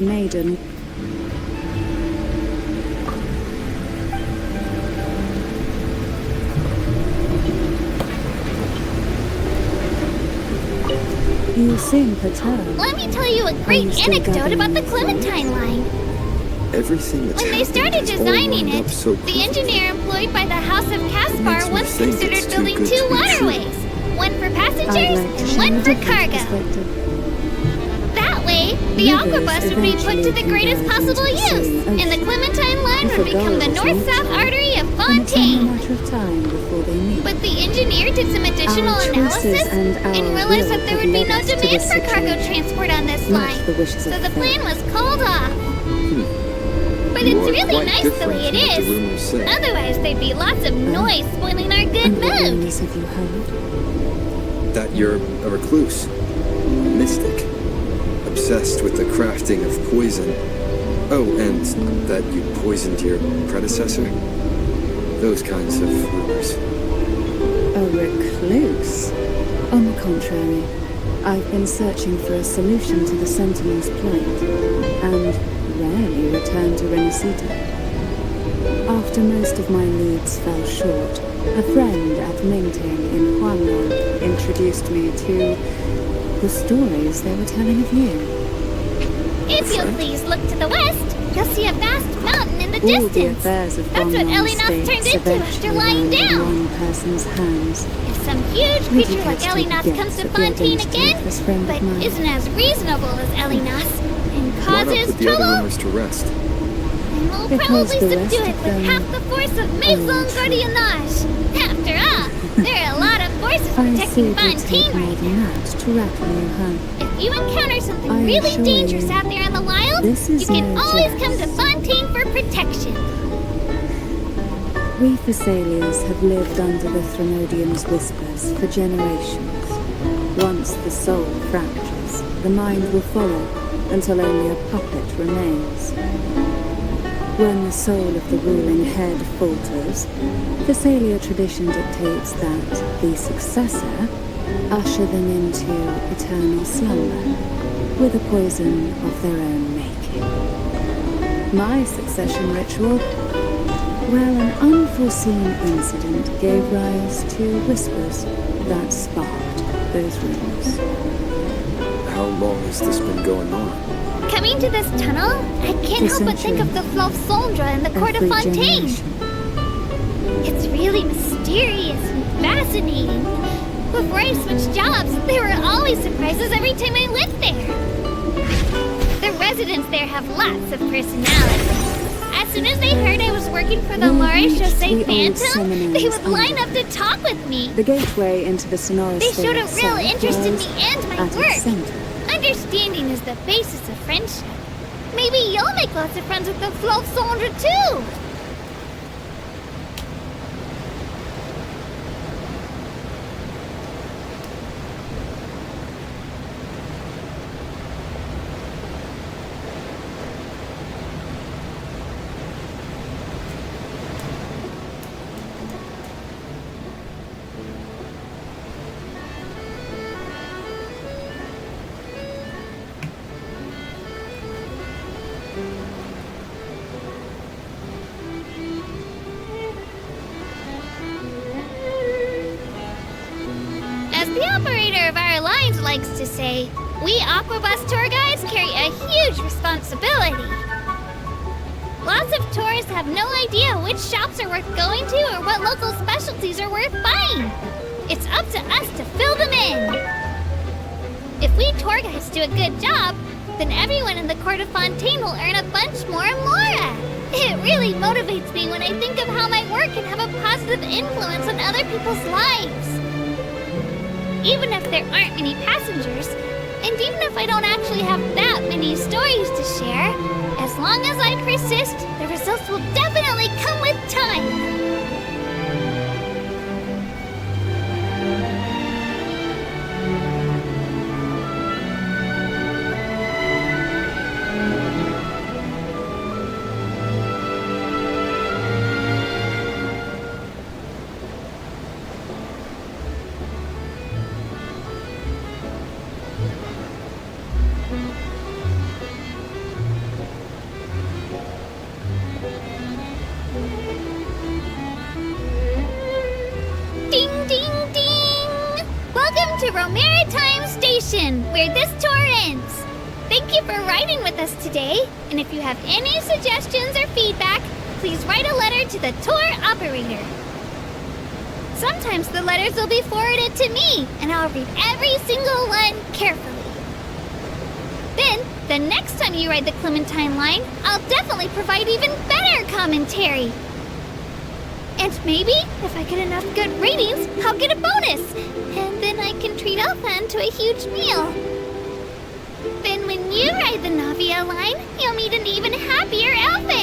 maiden. You seem perturbed. Let me tell you a great anecdote about the Clementine line. Everything that's When they started designing it, the engineer employed by the House of Caspar once considered building two waterways. One for passengers and one for cargo. That way, the Aquabus would be put to the greatest possible use, and the Clementine line would become the north-south artery of Fontaine. But the engineer did some additional analysis and realized that there would be no demand for cargo transport on this line, so the plan was called off. But it's really nice the way it is. Otherwise, there'd be lots of noise spoiling our good mood. That you're a recluse, a mystic, obsessed with the crafting of poison. Oh, and that you poisoned your predecessor. Those kinds of rumors. A recluse? On the contrary, I've been searching for a solution to the Sentinel's plight, and rarely return to Renacita. After most of my leads fell short, a friend at Mingting in Huanglong introduced me to the stories they were telling of you. If you'll please look to the west, you'll see a vast mountain in the distance. That's what Elinath turned into after lying down. One person's hands. If some huge creature like Elinath comes to Fontaine again, but isn't as reasonable as Elinath, and causes put the trouble, other rumors to rest? and we'll probably subdue it with half the force of Maison Gardiennage. After all, there are a lot of forces protecting Fontaine right now. If you encounter something really dangerous out there in the wild, you can always come to Fontaine for protection. We Thessalians have lived under the Threnodium's whispers for generations. Once the soul fractures, the mind will follow until only a puppet remains. When the soul of the ruling head falters, Thessalia tradition dictates that the successor usher them into eternal slumber with a poison of their own making. My succession ritual, well, an unforeseen incident gave rise to whispers that sparked those rumors. How long has this been going on? Coming to this tunnel, I can't help but think of the Fleuve Cendre and the Court of Fontaine. It's really mysterious and fascinating. Before I switched jobs, there were always surprises every time I lived there. The residents there have lots of personality. As soon as they heard I was working for the Maréchaussée Phantom, they would line up to talk with me. The gateway into the Sonoris. They showed a real interest in me and my work. Understanding is the basis of friendship. Maybe you'll make lots of friends with the Fleuve Cendre too! The operator of our lines likes to say, we Aquabus tour guides carry a huge responsibility. Lots of tourists have no idea which shops are worth going to or what local specialties are worth buying. It's up to us to fill them in. If we tour guides do a good job, then everyone in the Court of Fontaine will earn a bunch more mora. It really motivates me when I think of how my work can have a positive influence on other people's lives. Even if there aren't many passengers, and even if I don't actually have that many stories to share, as long as I persist, the results will definitely come with time. station, where this tour ends. Thank you for riding with us today, and if you have any suggestions or feedback, please write a letter to the tour operator. Sometimes the letters will be forwarded to me, and I'll read every single one carefully. Then, the next time you ride the Clementine line, I'll definitely provide even better commentary. And maybe, if I get enough good ratings, I'll get a bonus. And then I can treat Elfan to a huge meal. Then when you ride the Navia line, you'll meet an even happier Elfan.